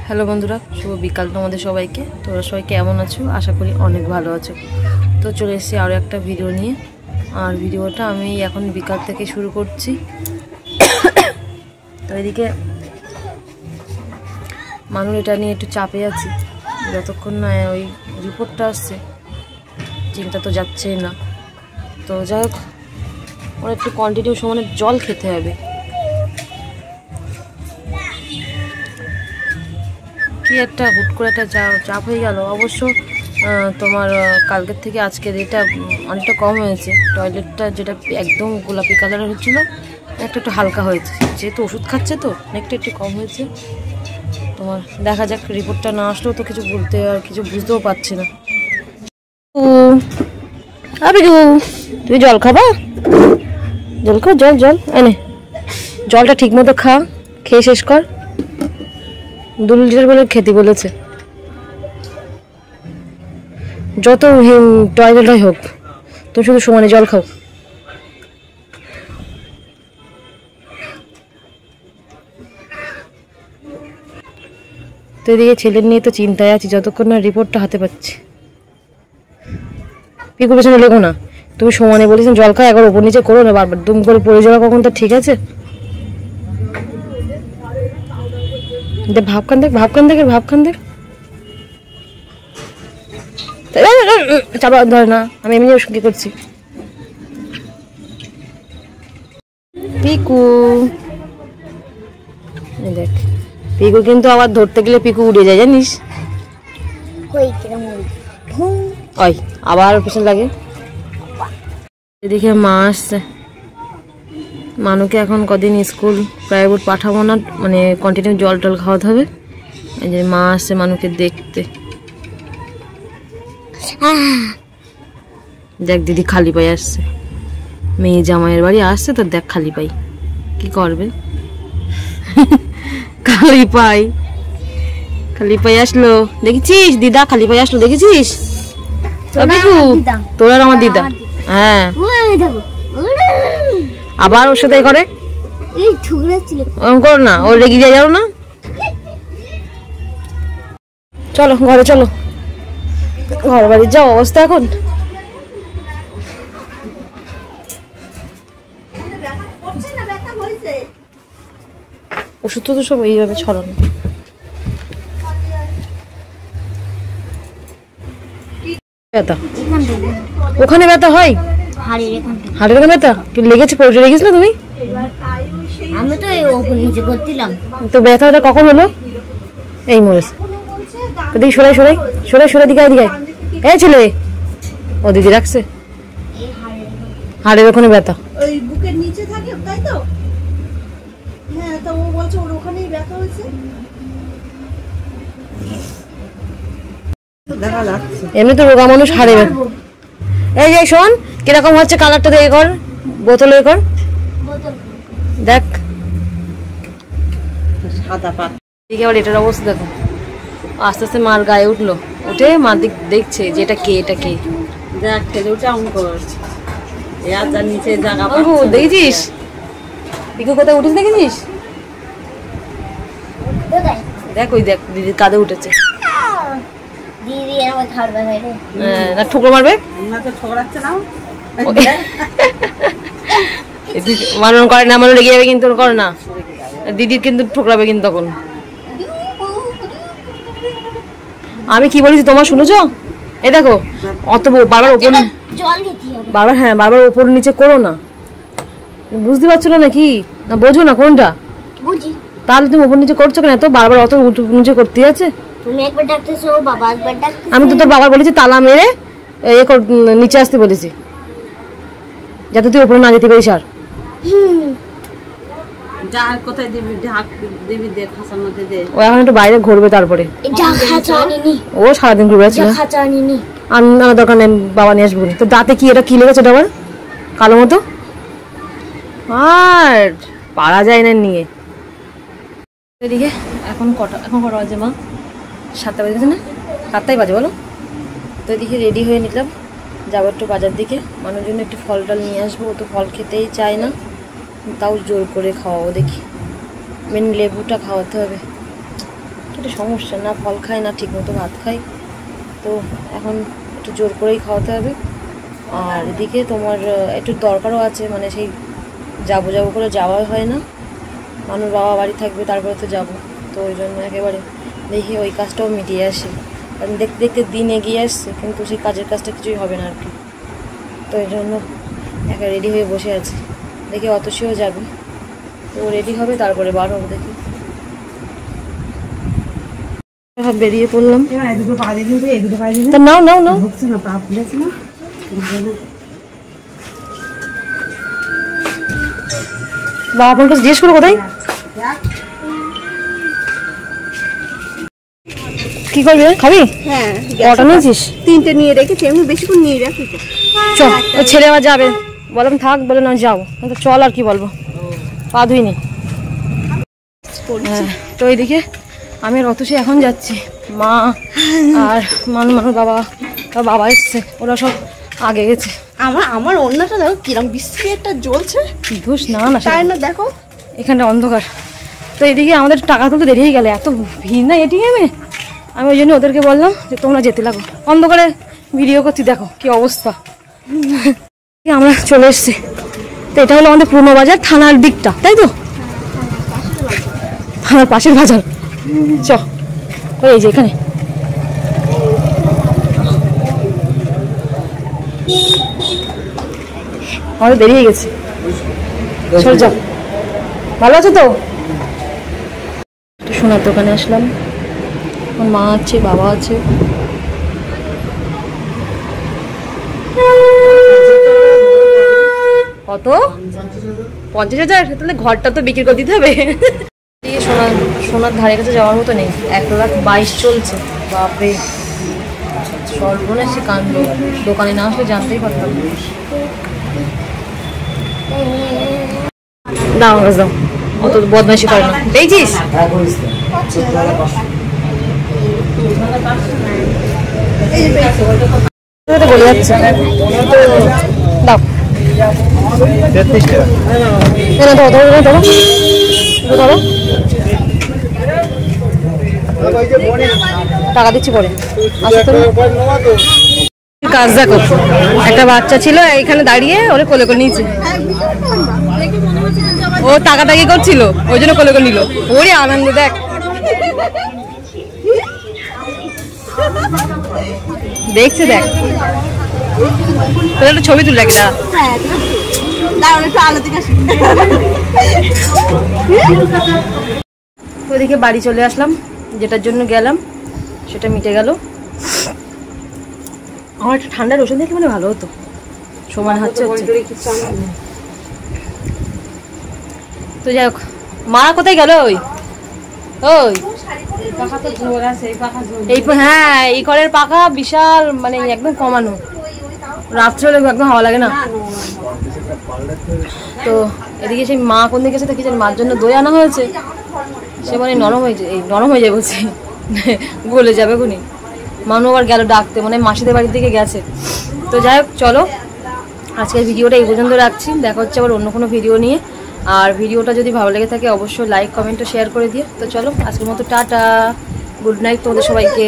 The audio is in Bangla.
হ্যালো বন্ধুরা, শুভ বিকাল তোমাদের সবাইকে। তোমরা সবাই কেমন আছো? আশা করি অনেক ভালো আছো। তো চলে এসেছি আরও একটা ভিডিও নিয়ে। আর ভিডিওটা আমি এখন বিকাল থেকে শুরু করছি। তো এদিকে মানুষ এটা নিয়ে একটু চাপে আছি, যতক্ষণ না ওই রিপোর্টটা আসছে চিন্তা তো যাচ্ছেই না। তো যাই হোক, ওরা একটু কন্টিনিউ সমানে জল খেতে হবে। কি একটা হুট করে একটা চাপ হয়ে গেল। অবশ্য তোমার কালকের থেকে আজকের এটা অনেকটা কম হয়েছে। টয়লেটটা যেটা একদম গোলাপি কালারের হচ্ছিলো একটু একটু হালকা হয়েছে, যেহেতু ওষুধ খাচ্ছে তো অনেকটা একটু কম হয়েছে। তোমার দেখা যাক, রিপোর্টটা না আসলেও তো কিছু বলতে আর কিছু বুঝতেও পারছি না। তুমি জল খাবা? জল খাও, জল জল এনে জলটা ঠিক মতো খা, খেয়ে শেষ কর। 2 লিটার বলে খেতে বলেছে। যত টয়লেট হোক তুমি শুধু সমানে জল খাও। তো এদিকে ছেলের নিয়ে তো চিন্তায় আছি, যতক্ষণ না রিপোর্টটা হাতে পাচ্ছি। পিকুর পেছনে লেগো না, তুমি সমানে বলেছেন জল খাও, একবার ওপর নিচে করো না, বারবার দুম করে পড়ে যাওয়া কখন তো ঠিক আছে। ভাবখান দেখ, ভাবখান দেখ, ভাবখান দেখ। চাপা ধরে না, আমি এমনি কি করছি। পিকু দেখ, পিকু কিন্তু আবার ধরতে গেলে পিকু উড়ে যায়, জানিস? ওই আবার পেছনে লাগে। এদিকে মা আসছে। মানুকে এখন কদিন স্কুল প্রাইভেট পাঠাবো না, মানে কন্টিনিউ জল টল খাওয়াতে হবে। এই যে মা আসছে মানুকে দেখতে। দেখ দিদি খালি পায়ে আসছে, মেয়ে জামাইয়ের বাড়ি আসছে তো দেখ খালি পাই কি করবে। খালি পাই, খালি পাই আসলো, দেখেছিস? দিদা খালি পাই আসলো, দেখেছিস? তোর আর আমার দিদা। হ্যাঁ, আবার ওর সাথে করে করো না, ওর রেগে যাও না। চলো ঘরে চলো, ঘর বাড়ির যাও অবস্থা এখন। ওষুধ তো সব এইভাবে ছড়ানো। ব্যথা ওখানে ব্যথা হয়, হাড়ের ওখানে ব্যথা কি লেগেছে? পড়ে লেগেছিল তুমি? আমি তো ওপর নিচে করছিলাম। তো ব্যথাটা কখন হলো? এই মরেছে। দিকে সরাই সরাই সরাই সরাই দিকে দিকে। এই ছেলে, ও দিদি রাখছে হাড়ের ওখানে ব্যথা। ওই বুকের নিচে থাকে, তাই তো? হ্যাঁ, তো ও বলছে ওর ওখানেই ব্যথা হয়েছে। দেখা যাচ্ছে এমনি তো রোগা মানুষ হাড়ে ব্যথা। এই যে শোন, কিরকম হচ্ছে কালারটা দিয়ে কর, বোতলে কর, দেখ সাদা পাত। দিকে আবার এটার অবস্থা দেখো। আস্তে আস্তে মার গায়ে উঠলো, উঠে মার দিক দেখছে যে এটা কে, এটা কে। দেখ খেলে উঠে এমন করছে, যার নিচে জায়গা দেখেছিস? পিকু কোথায় উঠেছে দেখেছিস? দেখ ওই দেখ দিদির কাঁধে উঠেছে। দিদি আমার খাবার বানাই রে। না ঠোকর মারবে না, তো ছোড়াচ্ছে না। মানন করে না, মানুষ রেগে যাবে কিন্তু করে না। দিদির কিন্তু ঠোকরাবে কিন্তু তখন। আমি কি বলেছি তোমার শুনেছো? এই দেখো, অত বারবার ওপর জল দিতে হবে বারবার, হ্যাঁ বারবার ওপর নিচে করো না। বুঝতে পারছো না নাকি? না বোঝো না কোনটা? বুঝি। তাহলে তুমি ওপর নিচে করছো কেন? এত বারবার অত নিচে করতে আছে। তুমি একবার ডাকতেছো, বাবা একবার ডাকতেছে। আমি তো তোর বাবার বলেছি তালা মেরে নিচে আসতে বলেছি, যাতে তুই ওপরে না যেতে পারিস। আর যার কোথায় দিবি, ঢাক দিবি, দে খাসার মধ্যে দে। ও এখন একটু বাইরে ঘুরবে, তারপরে ও সারাদিন ঘুরবে আছে। আমি আমার দরকার নেই, বাবা নিয়ে আসবো। তো দাঁতে কি, এটা কি লেগেছে? এটা আবার কালো মতো, আর পারা যায় না নিয়ে। এদিকে এখন কটা বাজে মা? 7টা বাজে না? 7টাই বাজে বলো। তো এদিকে রেডি হয়ে নিলাম, যাবো একটু বাজার দিকে। মানুষের জন্য একটু ফল টল নিয়ে আসবো। ও তো ফল খেতেই চায় না, তাও জোর করে খাওয়াবো দেখি। মেন লেবুটা খাওয়াতে হবে। একটা সমস্যা, না ফল খাই না ঠিক মতো ভাত খাই, তো এখন একটু জোর করেই খাওয়াতে হবে। আর এদিকে তোমার একটু দরকারও আছে, মানে সেই যাবো যাবো করে যাওয়া হয় না, মানুষ বাবা বাড়ি থাকবে তারপরে তো যাবো, তো ওই জন্য একেবারে দেখি ওই কাজটাও মিটিয়ে আসি। কারণ দেখতে দেখতে দিন এগিয়ে আসছে, কিন্তু সেই কাজের কাজটা কিছুই হবে না আর কি। তো এই জন্য একা রেডি হয়ে বসে আছি, দেখি অতসীও যাবে, তো রেডি হবে তারপরে বার হবো দেখি। বেরিয়ে পড়লাম, নাও নাও নাও। বাবা আপনার কাছে জিজ্ঞেস করো কোথায় কি করবি, খাবি? হ্যাঁ কটা নিয়েছিস? 3টে নিয়ে রেখেছি, এমনি বেশিক্ষণ নিয়ে রাখি। চল, ওই ছেলে আবার যাবে, বললাম থাক, বলে না যাও, তো চল আর কি বলবো, পা ধুইনি। হ্যাঁ, তো এইদিকে আমি আর অতসী এখন যাচ্ছি, মা আর মানু বাবা এসছে, ওরা সব আগে গেছে। আমার অন্যটা দেখো কিরম বিশ্রী একটা জ্বলছে, ধুস না না তাই না? দেখো এখানটা অন্ধকার। তো এদিকে আমাদের টাকা তুলতে দেরি হয়ে গেলে, এত ভিড় না এটিএমে, আমি ওই জন্য ওদেরকে বললাম যে তোমরা যেতে লাগো, অন্ধকারে ভিডিও করছি, দেখো কি অবস্থা। আমরা চলে এসছি, তো এটা হলো আমাদের পুরনো বাজার, থানার দিকটা, তাই তো? থানার পাশের বাজার। চ এই যে এখানে আমাদের দেরি হয়ে গেছে, চল যাও। ভালো আছো তো? সোনার দোকানে আসলাম, আমার মা আছে, বাবা আছে। কত? 50,000? তাহলে ঘরটা তো বিক্রি করে দিতে হবে। সোনার ধারে কাছে যাওয়ার মতো নেই, 1,22,000 চলছে, বাপরে সর্বনাশী কাণ্ড। দোকানে না আসলে জানতেই পারতাম। দাও দাও, অত বদমাইশি করে না, দেখছিস? বলে যাচ্ছে, দাও টাকা দিচ্ছি পরে। কাজ দেখো, একটা বাচ্চা ছিল এখানে দাঁড়িয়ে, ওরে কোলে করে নিয়েছে, ও টাকা টাকি করছিল, ওই জন্য কোলে করে নিল, ওরে আনন্দ দেখ। দেখছে দেখ, তোর একটা ছবি তুলে রাখি, ওইদিকে বাড়ি চলে আসলাম, যেটার জন্য গেলাম সেটা মিটে গেল। আমার একটা ঠান্ডার ওষুধ দেখে মানে ভালো হতো, সমান হচ্ছে। তো যাই হোক, মা কোথায় গেল? ওই ওই এই, হ্যাঁ এই ঘরের পাখা বিশাল, মানে একদম কমানো, রাত্রে হলে একদম হাওয়া লাগে না। তো এদিকে সেই মা কোন দিকে গেছে তো কি জানি, মার জন্য দই আনা হয়েছে, সে মানে নরম হয়ে যায় বলছি, গলে যাবে খুনি। মানু আবার গেল ডাকতে, মানে মাসিদের বাড়ির দিকে গেছে। তো যাই হোক, চলো আজকের ভিডিওটা এই পর্যন্ত রাখছি, দেখা হচ্ছে আবার অন্য কোনো ভিডিও নিয়ে। আর ভিডিওটা যদি ভালো লেগে থাকে অবশ্যই লাইক কমেন্ট ও শেয়ার করে দিও। তো চলো আজকের মতো টাটা, গুড নাইট তোমাদের সবাইকে।